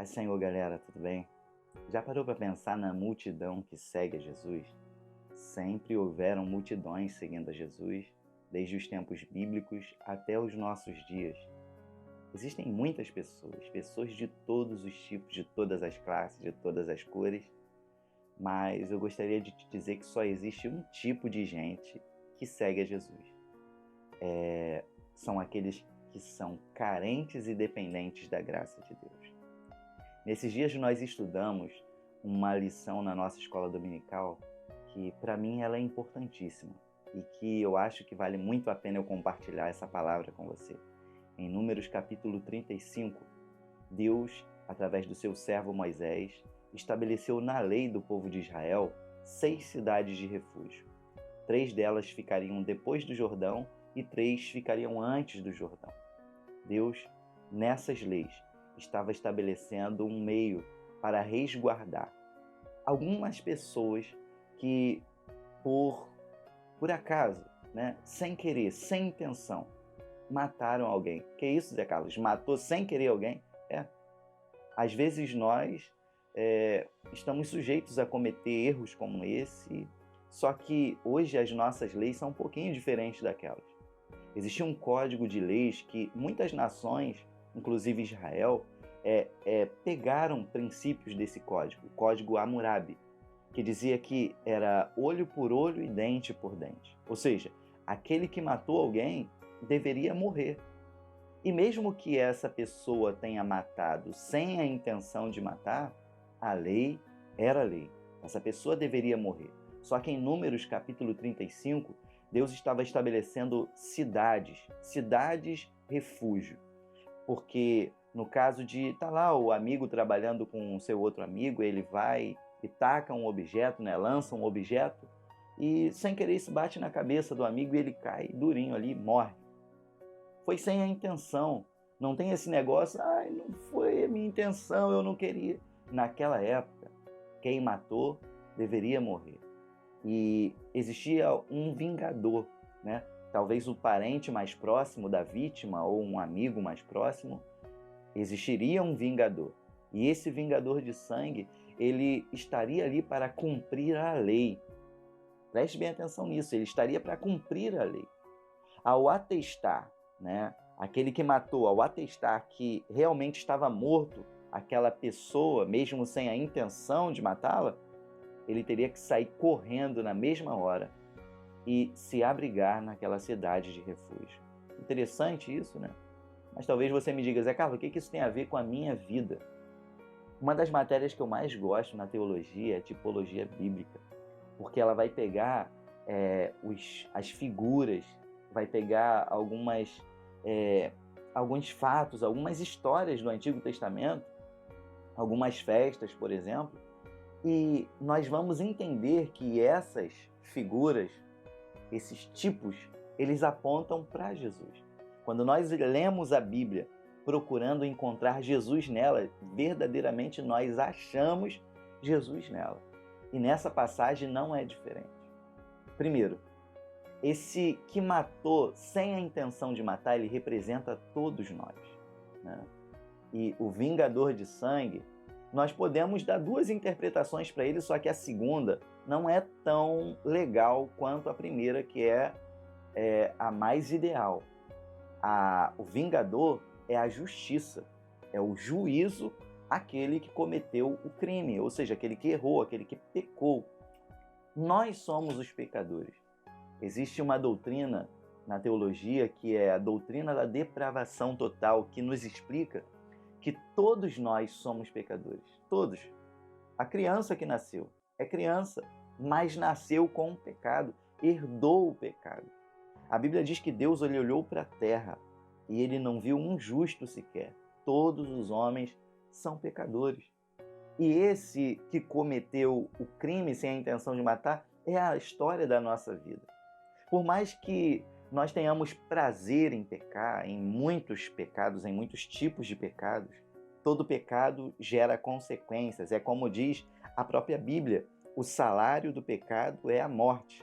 Paz, Senhor, galera, tudo bem? Já parou para pensar na multidão que segue a Jesus? Sempre houveram multidões seguindo a Jesus, desde os tempos bíblicos até os nossos dias. Existem muitas pessoas, pessoas de todos os tipos, de todas as classes, de todas as cores, mas eu gostaria de te dizer que só existe um tipo de gente que segue a Jesus. São aqueles que são carentes e dependentes da graça de Deus. Nesses dias nós estudamos uma lição na nossa escola dominical que para mim ela é importantíssima e que eu acho que vale muito a pena eu compartilhar essa palavra com você. Em Números capítulo 35, Deus, através do seu servo Moisés, estabeleceu na lei do povo de Israel 6 cidades de refúgio. 3 delas ficariam depois do Jordão e 3 ficariam antes do Jordão. Deus, nessas leis, estava estabelecendo um meio para resguardar algumas pessoas que, por acaso, sem querer, sem intenção, mataram alguém. Que isso, Zé Carlos? Matou sem querer alguém? Às vezes nós estamos sujeitos a cometer erros como esse, só que hoje as nossas leis são um pouquinho diferentes daquelas. Existia um código de leis que muitas nações, inclusive Israel, pegaram princípios desse código, o código Hammurabi, que dizia que era olho por olho e dente por dente. Ou seja, aquele que matou alguém deveria morrer. E mesmo que essa pessoa tenha matado sem a intenção de matar, a lei era lei. Essa pessoa deveria morrer. Só que em Números capítulo 35, Deus estava estabelecendo cidades refúgio. Porque no caso de estar lá o amigo trabalhando com o seu outro amigo, ele vai e taca um objeto, lança um objeto, e sem querer isso bate na cabeça do amigo e ele cai durinho ali e morre. Foi sem a intenção. Não tem esse negócio, não foi a minha intenção, eu não queria. Naquela época, quem matou deveria morrer. E existia um vingador, talvez o parente mais próximo da vítima ou um amigo mais próximo, existiria um vingador. E esse vingador de sangue, ele estaria ali para cumprir a lei. Preste bem atenção nisso, ele estaria para cumprir a lei. Ao atestar, aquele que matou, ao atestar que realmente estava morto aquela pessoa, mesmo sem a intenção de matá-la, ele teria que sair correndo na mesma hora e se abrigar naquela cidade de refúgio. Interessante isso, Mas talvez você me diga, Zé Carlos, o que isso tem a ver com a minha vida? Uma das matérias que eu mais gosto na teologia é a tipologia bíblica, porque ela vai pegar as figuras, vai pegar alguns fatos, algumas histórias do Antigo Testamento, algumas festas, por exemplo, e nós vamos entender que essas figuras, esses tipos, eles apontam para Jesus. Quando nós lemos a Bíblia procurando encontrar Jesus nela, verdadeiramente nós achamos Jesus nela. E nessa passagem não é diferente. Primeiro, esse que matou sem a intenção de matar, ele representa todos nós. E o vingador de sangue, nós podemos dar 2 interpretações para ele, só que a segunda não é tão legal quanto a primeira, que é a mais ideal. O vingador é a justiça, é o juízo àquele que cometeu o crime, ou seja, aquele que errou, aquele que pecou. Nós somos os pecadores. Existe uma doutrina na teologia que é a doutrina da depravação total, que nos explica que todos nós somos pecadores. Todos. A criança que nasceu é criança, mas nasceu com o pecado, herdou o pecado. A Bíblia diz que Deus olhou para a terra e ele não viu um justo sequer. Todos os homens são pecadores. E esse que cometeu o crime sem a intenção de matar é a história da nossa vida. Por mais que nós tenhamos prazer em pecar, em muitos pecados, em muitos tipos de pecados, todo pecado gera consequências. É como diz a própria Bíblia, o salário do pecado é a morte.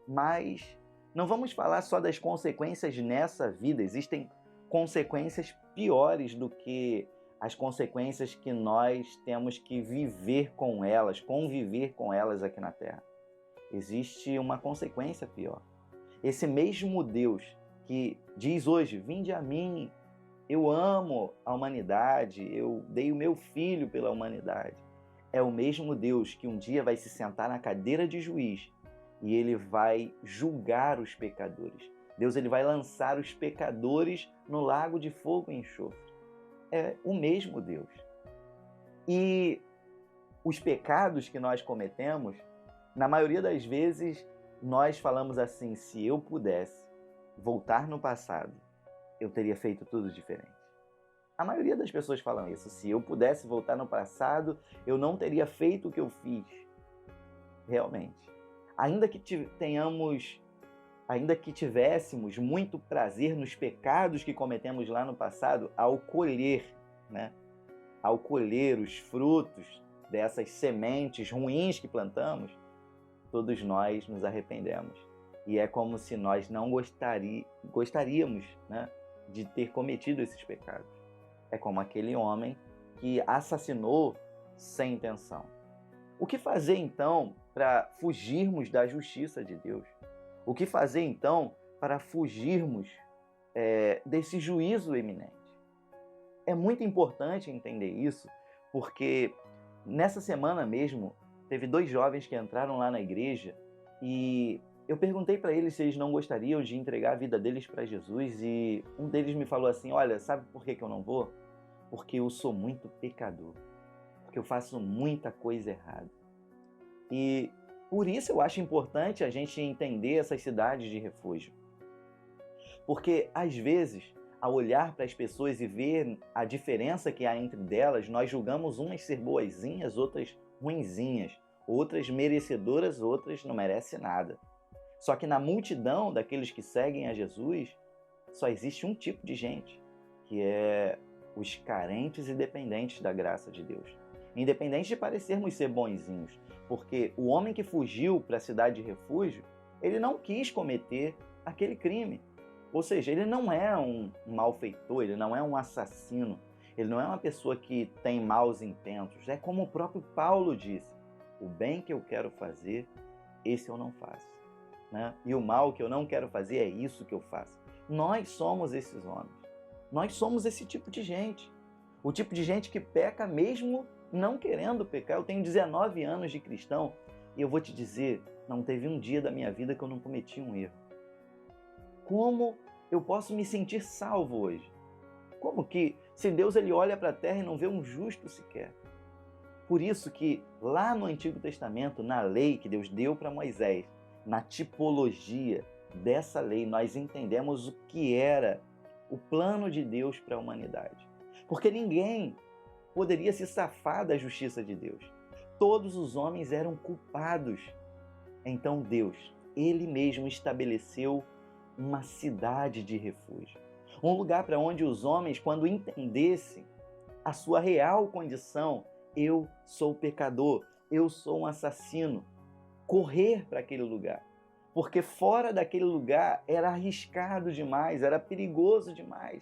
Mas não vamos falar só das consequências nessa vida, existem consequências piores do que as consequências que nós temos que viver com elas, conviver com elas aqui na Terra. Existe uma consequência pior. Esse mesmo Deus que diz hoje, vinde a mim, eu amo a humanidade, eu dei o meu filho pela humanidade. É o mesmo Deus que um dia vai se sentar na cadeira de juiz e ele vai julgar os pecadores. Deus ele vai lançar os pecadores no lago de fogo e enxofre. É o mesmo Deus. E os pecados que nós cometemos, na maioria das vezes, nós falamos assim, se eu pudesse voltar no passado, eu teria feito tudo diferente. A maioria das pessoas falam isso. Se eu pudesse voltar no passado, eu não teria feito o que eu fiz. Realmente. Ainda que tivéssemos muito prazer nos pecados que cometemos lá no passado, ao colher os frutos dessas sementes ruins que plantamos, todos nós nos arrependemos. E é como se nós não gostaríamos, de ter cometido esses pecados. É como aquele homem que assassinou sem intenção. O que fazer então para fugirmos da justiça de Deus? O que fazer então para fugirmos desse juízo iminente? É muito importante entender isso, porque nessa semana mesmo teve 2 jovens que entraram lá na igreja e eu perguntei para eles se eles não gostariam de entregar a vida deles para Jesus e um deles me falou assim, olha, sabe por que eu não vou? Porque eu sou muito pecador, porque eu faço muita coisa errada. E por isso eu acho importante a gente entender essas cidades de refúgio. Porque às vezes, ao olhar para as pessoas e ver a diferença que há entre elas, nós julgamos umas ser boazinhas, outras ruinzinhas, outras merecedoras, outras não merecem nada. Só que na multidão daqueles que seguem a Jesus, só existe um tipo de gente, que é os carentes e dependentes da graça de Deus. Independente de parecermos ser bonzinhos, porque o homem que fugiu para a cidade de refúgio, ele não quis cometer aquele crime. Ou seja, ele não é um malfeitor, ele não é um assassino, ele não é uma pessoa que tem maus intentos. É como o próprio Paulo disse, o bem que eu quero fazer, esse eu não faço. E o mal que eu não quero fazer é isso que eu faço. Nós somos esses homens. Nós somos esse tipo de gente. O tipo de gente que peca mesmo não querendo pecar. Eu tenho 19 anos de cristão e eu vou te dizer, não teve um dia da minha vida que eu não cometi um erro. Como eu posso me sentir salvo hoje? Como que, se Deus ele olha para a terra e não vê um justo sequer? Por isso que lá no Antigo Testamento, na lei que Deus deu para Moisés, na tipologia dessa lei, nós entendemos o que era o plano de Deus para a humanidade. Porque ninguém poderia se safar da justiça de Deus. Todos os homens eram culpados. Então Deus, ele mesmo estabeleceu uma cidade de refúgio. Um lugar para onde os homens, quando entendessem a sua real condição, eu sou pecador, eu sou um assassino, correr para aquele lugar. Porque fora daquele lugar era arriscado demais, era perigoso demais.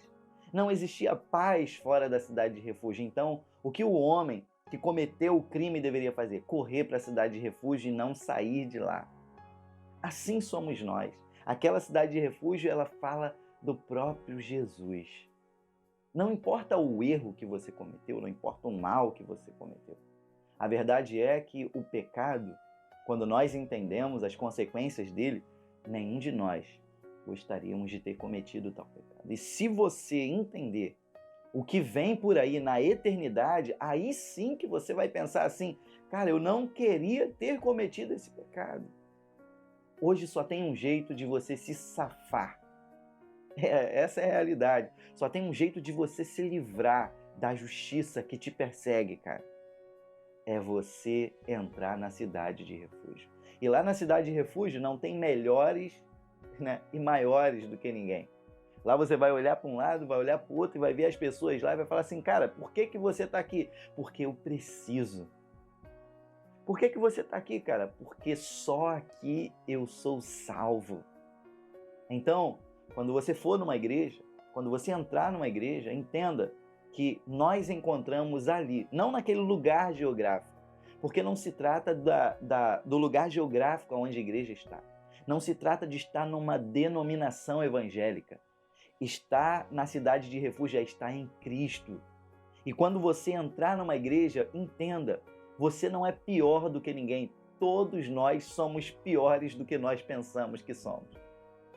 Não existia paz fora da cidade de refúgio. Então, o que o homem que cometeu o crime deveria fazer? Correr para a cidade de refúgio e não sair de lá. Assim somos nós. Aquela cidade de refúgio, ela fala do próprio Jesus. Não importa o erro que você cometeu, não importa o mal que você cometeu. A verdade é que o pecado, quando nós entendemos as consequências dele, nenhum de nós gostaríamos de ter cometido tal pecado. E se você entender o que vem por aí na eternidade, aí sim que você vai pensar assim, cara, eu não queria ter cometido esse pecado. Hoje só tem um jeito de você se safar. Essa é a realidade. Só tem um jeito de você se livrar da justiça que te persegue, cara. É você entrar na cidade de refúgio. E lá na cidade de refúgio não tem melhores, e maiores do que ninguém. Lá você vai olhar para um lado, vai olhar para o outro e vai ver as pessoas lá e vai falar assim, cara, por que você está aqui? Porque eu preciso. Por que você está aqui, cara? Porque só aqui eu sou salvo. Então, quando você for numa igreja, quando você entrar numa igreja, entenda que nós encontramos ali, não naquele lugar geográfico, porque não se trata do lugar geográfico onde a igreja está. Não se trata de estar numa denominação evangélica. Estar na cidade de refúgio é estar em Cristo. E quando você entrar numa igreja, entenda, você não é pior do que ninguém. Todos nós somos piores do que nós pensamos que somos.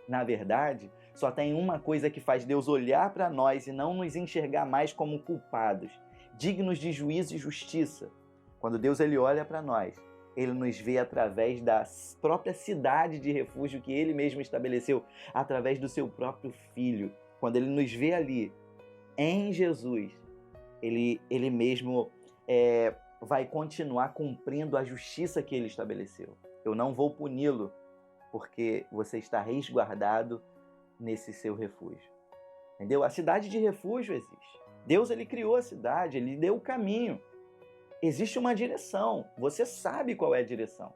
Na verdade, só tem uma coisa que faz Deus olhar para nós e não nos enxergar mais como culpados, dignos de juízo e justiça. Quando Deus ele olha para nós, ele nos vê através da própria cidade de refúgio que ele mesmo estabeleceu, através do seu próprio Filho. Quando ele nos vê ali, em Jesus, ele mesmo vai continuar cumprindo a justiça que ele estabeleceu. Eu não vou puni-lo, porque você está resguardado nesse seu refúgio. Entendeu? A cidade de refúgio existe. Deus ele criou a cidade, ele deu o caminho. Existe uma direção. Você sabe qual é a direção.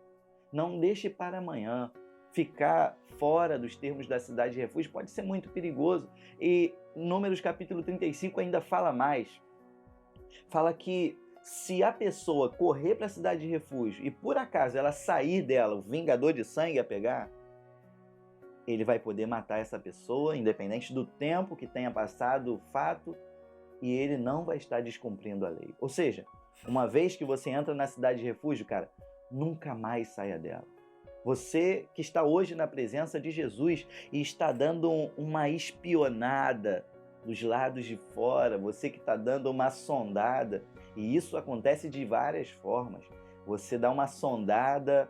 Não deixe para amanhã. Ficar fora dos termos da cidade de refúgio pode ser muito perigoso. E Números capítulo 35 ainda fala mais. Fala que se a pessoa correr para a cidade de refúgio e por acaso ela sair dela, o vingador de sangue a pegar, ele vai poder matar essa pessoa, independente do tempo que tenha passado o fato, e ele não vai estar descumprindo a lei. Ou seja, uma vez que você entra na cidade de refúgio, cara, nunca mais saia dela. Você que está hoje na presença de Jesus e está dando uma espionada dos lados de fora, você que está dando uma sondada, e isso acontece de várias formas. Você dá uma sondada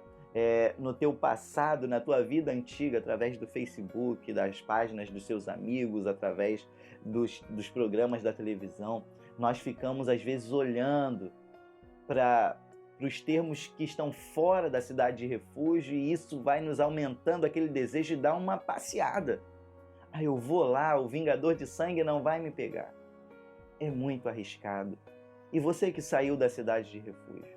no teu passado, na tua vida antiga, através do Facebook, das páginas dos seus amigos, através dos programas da televisão. Nós ficamos, às vezes, olhando para os termos que estão fora da cidade de refúgio e isso vai nos aumentando aquele desejo de dar uma passeada. Eu vou lá, o vingador de sangue não vai me pegar. É muito arriscado. E você que saiu da cidade de refúgio?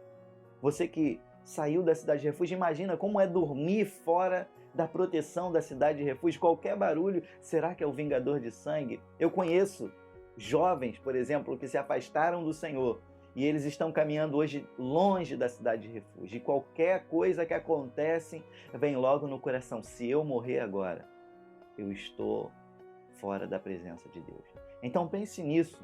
Você que saiu da cidade de refúgio, imagina como é dormir fora da proteção da cidade de refúgio. Qualquer barulho, será que é o vingador de sangue? Eu conheço jovens, por exemplo, que se afastaram do Senhor e eles estão caminhando hoje longe da cidade de refúgio. E qualquer coisa que acontece vem logo no coração. Se eu morrer agora, eu estou fora da presença de Deus. Então pense nisso.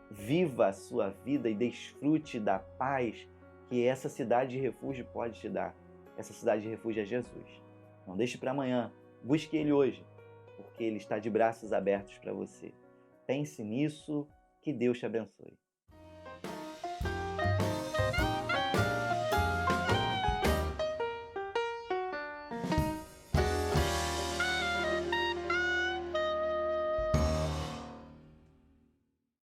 Viva a sua vida e desfrute da paz que essa cidade de refúgio pode te dar. Essa cidade de refúgio é Jesus. Não deixe para amanhã. Busque Ele hoje, porque Ele está de braços abertos para você. Pense nisso. Que Deus te abençoe.